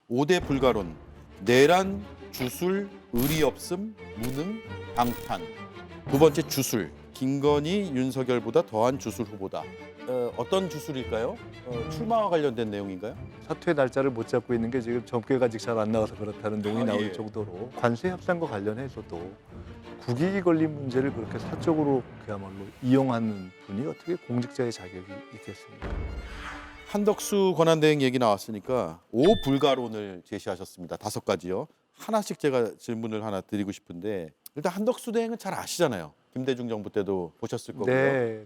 5대 불가론, 내란, 주술, 의리 없음, 무능, 방탄. 두 번째 주술, 김건희, 윤석열보다 더한 주술 후보다. 어떤 주술일까요? 출마와 관련된 내용인가요? 사퇴 날짜를 못 잡고 있는 게 지금 점괘가 아직 잘 안 나와서 그렇다는 내용이 나올 예. 정도로 관세 협상과 관련해서도 국익이 걸린 문제를 그렇게 사적으로 그야말로 이용하는 분이 어떻게 공직자의 자격이 있겠습니까? 한덕수 권한대행 얘기 나왔으니까 5불가론을 제시하셨습니다. 5가지요. 하나씩 제가 질문을 하나 드리고 싶은데 일단 한덕수 대행은 잘 아시잖아요. 김대중 정부 때도 보셨을 거고요. 네,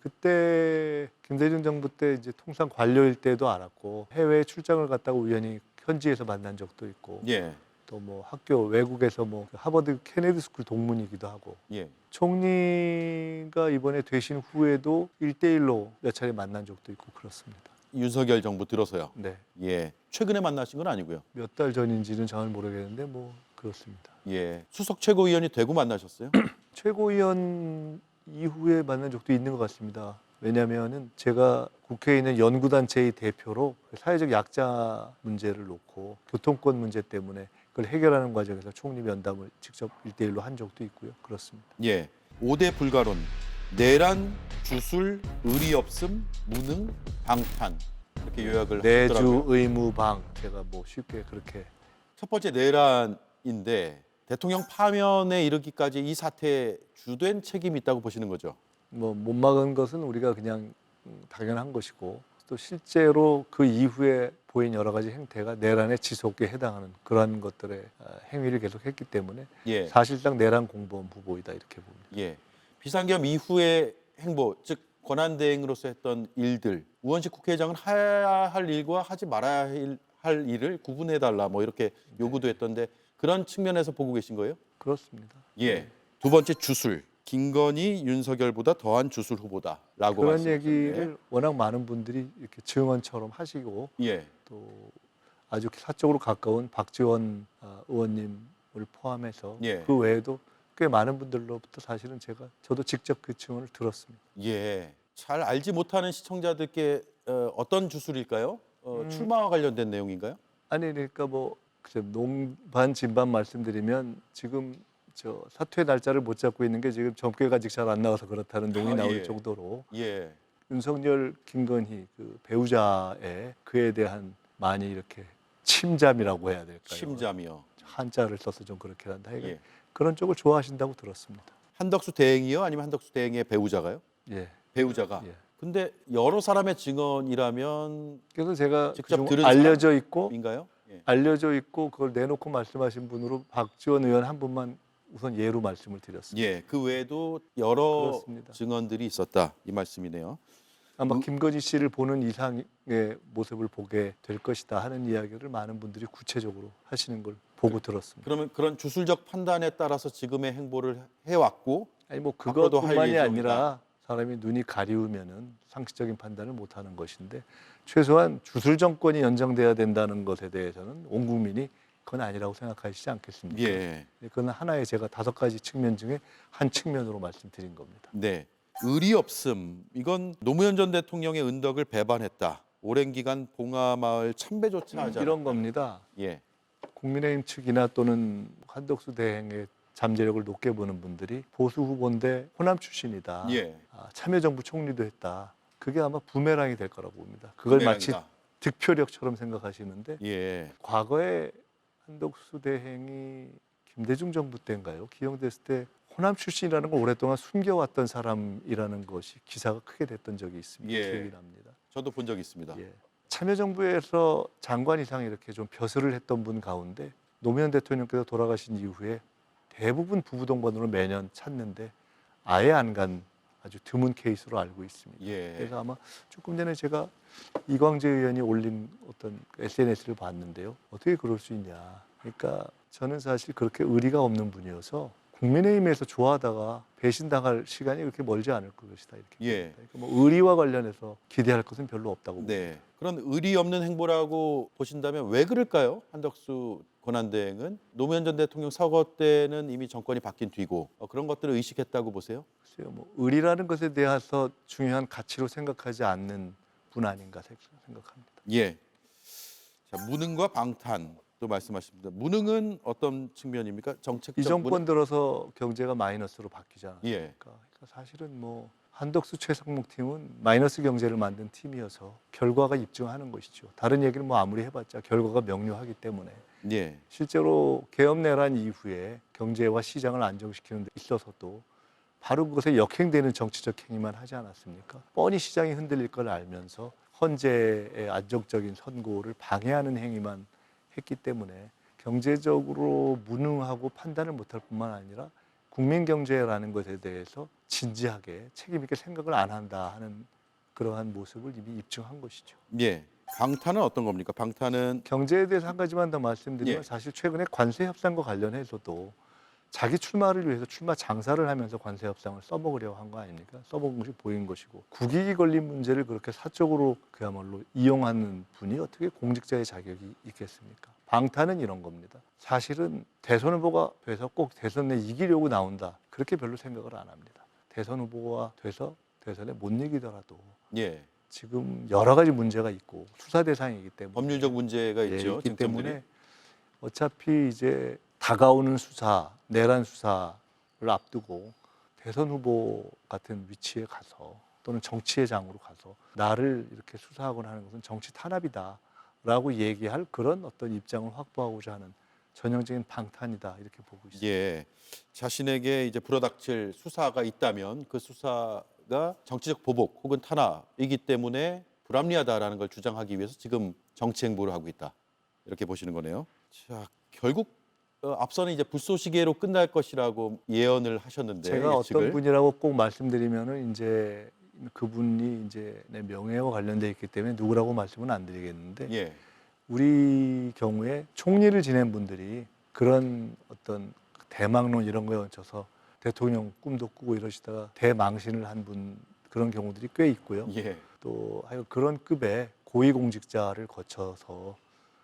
그때 김대중 정부 때 이제 통상 관료일 때도 알았고 해외 출장을 갔다가 우연히 현지에서 만난 적도 있고 예, 또 뭐 학교 외국에서 뭐 하버드 케네디 스쿨 동문이기도 하고 예. 총리가 이번에 되신 후에도 1대1로 몇 차례 만난 적도 있고 그렇습니다. 윤석열 정부 들어서요. 네, 예, 최근에 만나신 건 아니고요. 몇 달 전인지는 잘 모르겠는데 뭐 그렇습니다. 예, 수석 최고위원이 되고 만나셨어요? 최고위원 이후에 만난 적도 있는 것 같습니다. 왜냐하면은 제가 국회에 있는 연구단체의 대표로 사회적 약자 문제를 놓고 교통권 문제 때문에 그걸 해결하는 과정에서 총리 면담을 직접 1대1로 한 적도 있고요. 그렇습니다. 예, 5대 불가론, 내란, 주술, 의리 없음, 무능, 방탄. 이렇게 요약을 내주 하더라고요. 의무방 제가 뭐 쉽게 그렇게 첫 번째 내란인데 대통령 파면에 이르기까지 이 사태에 주된 책임이 있다고 보시는 거죠? 뭐 못 막은 것은 우리가 그냥 당연한 것이고 또 실제로 그 이후에 보인 여러 가지 행태가 내란의 지속에 해당하는 그러한 것들의 행위를 계속했기 때문에 예, 사실상 내란 공범 후보이다 이렇게 봅니다. 예. 비상겸 이후의 행보, 즉 권한대행으로서 했던 일들, 우원식 국회의장은 해야 할 일과 하지 말아야 할 일을 구분해달라 뭐 이렇게 요구도 했던데 그런 측면에서 보고 계신 거예요? 그렇습니다. 예. 두 번째 주술, 김건희, 윤석열보다 더한 주술 후보다라고 그런 말씀하셨는데. 얘기를 워낙 많은 분들이 이렇게 증언처럼 하시고 예, 또 아주 사적으로 가까운 박지원 의원님을 포함해서 예. 그 외에도 꽤 많은 분들로부터 사실은 저도 직접 그 증언을 들었습니다. 예. 잘 알지 못하는 시청자들께 어떤 주술일까요? 출마와 관련된 내용인가요? 아니 그러니까 뭐 글쎄 농반 진반 말씀드리면 지금 저 사퇴 날짜를 못 잡고 있는 게 지금 점괘가 아직 잘 안 나와서 그렇다는 내용이 나올 예. 정도로 예. 윤석열, 김건희 그 배우자의 그에 대한 많이 이렇게 침잠이라고 해야 될까요? 침잠이요. 한자를 써서 좀 그렇게 한다. 예. 그런 쪽을 좋아하신다고 들었습니다. 한덕수 대행이요? 아니면 한덕수 대행의 배우자가요? 예. 배우자가. 예. 근데 여러 사람의 증언이라면 그래서 제가 직접 그중 들은 알려져 있고 사람인가요? 예. 알려져 있고 그걸 내놓고 말씀하신 분으로 박지원 의원 한 분만 우선 예로 말씀을 드렸습니다. 예. 그 외에도 여러 그렇습니다. 증언들이 있었다. 이 말씀이네요. 아마 김건희 씨를 보는 이상의 모습을 보게 될 것이다 하는 이야기를 많은 분들이 구체적으로 하시는 걸 보고 들었습니다. 그러면 그런 주술적 판단에 따라서 지금의 행보를 해왔고 아니 뭐 앞으로도 할 그것뿐만이 예정이다. 아니라 사람이 눈이 가리우면은 상식적인 판단을 못 하는 것인데 최소한 주술 정권이 연장돼야 된다는 것에 대해서는 온 국민이 그건 아니라고 생각하시지 않겠습니까? 예. 그건 하나의 제가 5가지 측면 중에 한 측면으로 말씀드린 겁니다. 네. 의리 없음. 이건 노무현 전 대통령의 은덕을 배반했다. 오랜 기간 봉하마을 참배조차 하지 않았다. 이런 겁니다. 예. 국민의힘 측이나 또는 한덕수 대행의 잠재력을 높게 보는 분들이 보수 후보인데 호남 출신이다. 예. 참여정부 총리도 했다. 그게 아마 부메랑이 될 거라고 봅니다. 그걸 마치 부메랑이다. 득표력처럼 생각하시는데 예. 과거에 한덕수 대행이 김대중 정부 때인가요? 기용됐을 때 호남 출신이라는 걸 오랫동안 숨겨왔던 사람이라는 것이 기사가 크게 됐던 적이 있습니다. 예. 기억이 납니다. 저도 본 적 있습니다. 예. 참여정부에서 장관 이상 이렇게 좀 벼슬을 했던 분 가운데 노무현 대통령께서 돌아가신 이후에 대부분 부부 동반으로 매년 찾는데 아예 안 간 아주 드문 케이스로 알고 있습니다. 예. 그래서 아마 조금 전에 제가 이광재 의원이 올린 어떤 SNS를 봤는데요. 어떻게 그럴 수 있냐. 그러니까 저는 사실 그렇게 의리가 없는 분이어서 국민의힘에서 좋아하다가 배신당할 시간이 그렇게 멀지 않을 것이다 이렇게 예. 봅니다. 그러니까 뭐 의리와 관련해서 기대할 것은 별로 없다고 봅니다. 네. 그런 의리 없는 행보라고 보신다면 왜 그럴까요? 한덕수 권한대행은 노무현 전 대통령 사고 때는 이미 정권이 바뀐 뒤고 그런 것들을 의식했다고 보세요? 글쎄요, 뭐 의리라는 것에 대해서 중요한 가치로 생각하지 않는 분 아닌가 생각합니다. 예. 자, 무능과 방탄 또 말씀하십니다. 무능은 어떤 측면입니까? 정책적 이 정권 무능? 들어서 경제가 마이너스로 바뀌지 않았습니까? 예. 그러니까 사실은 뭐 한덕수 최상목 팀은 마이너스 경제를 만든 팀이어서 결과가 입증하는 것이죠. 다른 얘기를 뭐 아무리 해봤자 결과가 명료하기 때문에 예. 실제로 계엄내란 이후에 경제와 시장을 안정시키는 데 있어서도 바로 그것에 역행되는 정치적 행위만 하지 않았습니까? 뻔히 시장이 흔들릴 걸 알면서 헌재의 안정적인 선고를 방해하는 행위만 했기 때문에 경제적으로 무능하고 판단을 못할 뿐만 아니라 국민 경제라는 것에 대해서 진지하게 책임 있게 생각을 안 한다 하는 그러한 모습을 이미 입증한 것이죠. 예. 방탄은 어떤 겁니까? 방탄은 경제에 대해서 한 가지만 더 말씀드리면 예. 사실 최근에 관세 협상과 관련해서도 자기 출마를 위해서 출마 장사를 하면서 관세 협상을 써먹으려고 한 거 아닙니까? 써먹은 것이 보인 것이고 국익이 걸린 문제를 그렇게 사적으로 그야말로 이용하는 분이 어떻게 공직자의 자격이 있겠습니까? 방탄은 이런 겁니다. 사실은 대선 후보가 돼서 꼭 대선에 이기려고 나온다. 그렇게 별로 생각을 안 합니다. 대선 후보가 돼서 대선에 못 이기더라도 예. 지금 여러 가지 문제가 있고 수사 대상이기 때문에 법률적 문제가 예, 있죠. 있기 쟁점들이. 때문에 어차피 이제 다가오는 수사, 내란 수사를 앞두고 대선 후보 같은 위치에 가서 또는 정치의 장으로 가서 나를 이렇게 수사하거나 하는 것은 정치 탄압이다라고 얘기할 그런 어떤 입장을 확보하고자 하는 전형적인 방탄이다 이렇게 보고 있습니다. 예. 자신에게 이제 불어닥칠 수사가 있다면 그 수사가 정치적 보복 혹은 탄압이기 때문에 불합리하다라는 걸 주장하기 위해서 지금 정치 행보를 하고 있다. 이렇게 보시는 거네요. 자, 결국 앞서는 이제 불쏘시개로 끝날 것이라고 예언을 하셨는데 제가 예측을. 어떤 분이라고 꼭 말씀드리면은 이제 그분이 이제 내 명예와 관련돼 있기 때문에 누구라고 말씀은 안 드리겠는데 예. 우리 경우에 총리를 지낸 분들이 그런 어떤 대망론 이런 거에 얹혀서 대통령 꿈도 꾸고 이러시다가 대망신을 한 분 그런 경우들이 꽤 있고요. 예. 또 하여 그런 급의 고위공직자를 거쳐서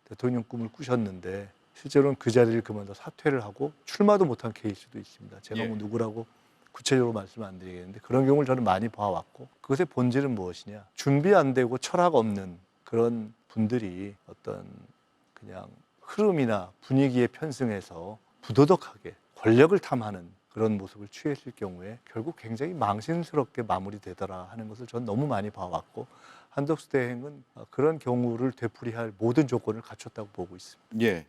대통령 꿈을 꾸셨는데 실제로는 그 자리를 그만둬 사퇴를 하고 출마도 못한 케이스도 있습니다. 제가 예. 뭐 누구라고 구체적으로 말씀 안 드리겠는데 그런 경우를 저는 많이 봐왔고 그것의 본질은 무엇이냐? 준비 안 되고 철학 없는 그런 분들이 어떤 그냥 흐름이나 분위기에 편승해서 부도덕하게 권력을 탐하는 그런 모습을 취했을 경우에 결국 굉장히 망신스럽게 마무리되더라 하는 것을 전 너무 많이 봐왔고 한덕수 대행은 그런 경우를 되풀이할 모든 조건을 갖췄다고 보고 있습니다. 예.